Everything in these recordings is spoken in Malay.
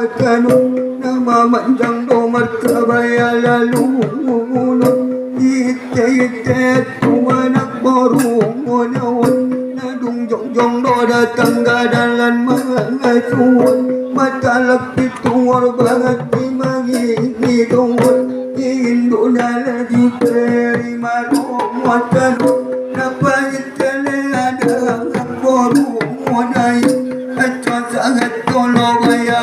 nama manjang do markabaya lalu ite tuanak baru monawon nadung jong do datang gadalan mangasuon matalak pituar banget dimagi dongol indo lagi peri maro matano napait kale ada baru monai acan sangat tolo gaya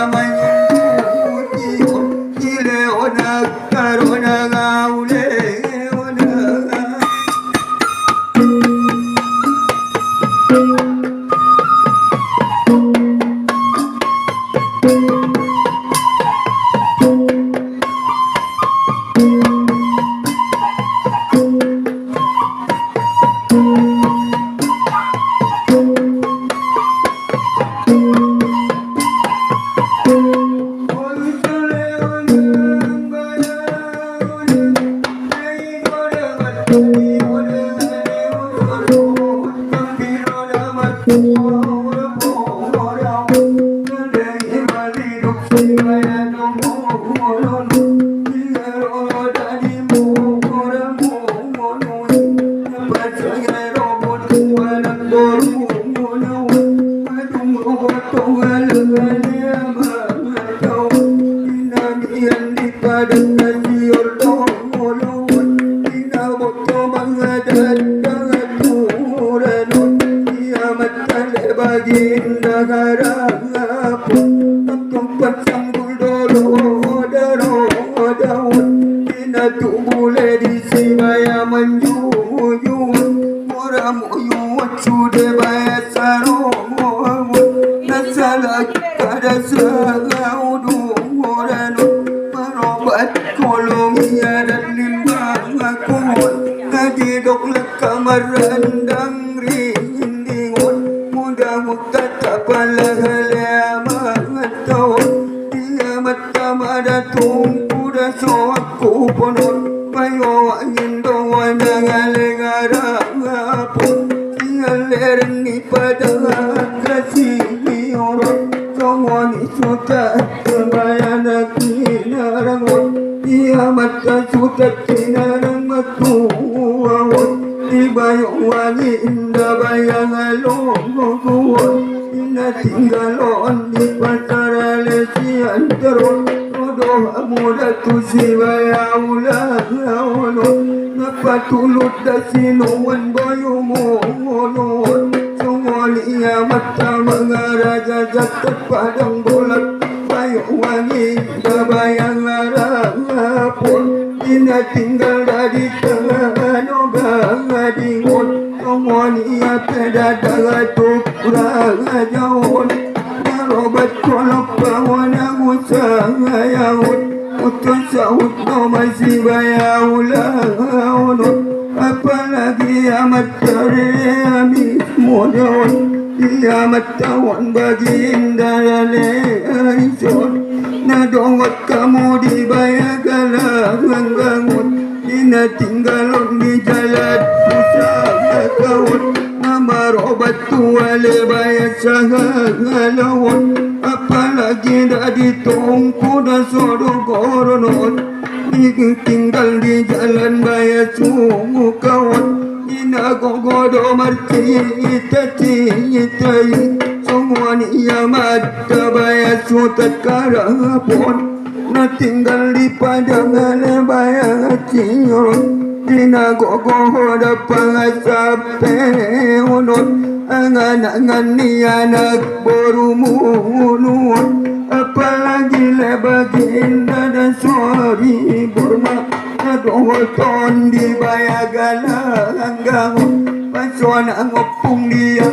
tinggal di padang lebaya cion dina gogo dapat sampai unut angan-angan ni anak berumunuan apalagi lebaginda dan suari burma adoton di bayagalang gangun pasona ngopung dia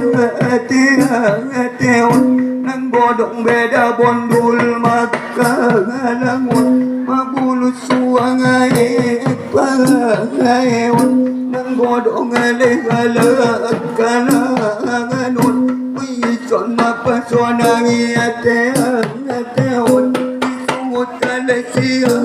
teon nang bodong beda bondul maka ngalangun mabulus suang paewan nang bodong alek kalanganun wison mapasona ngiateon isungut kalesiya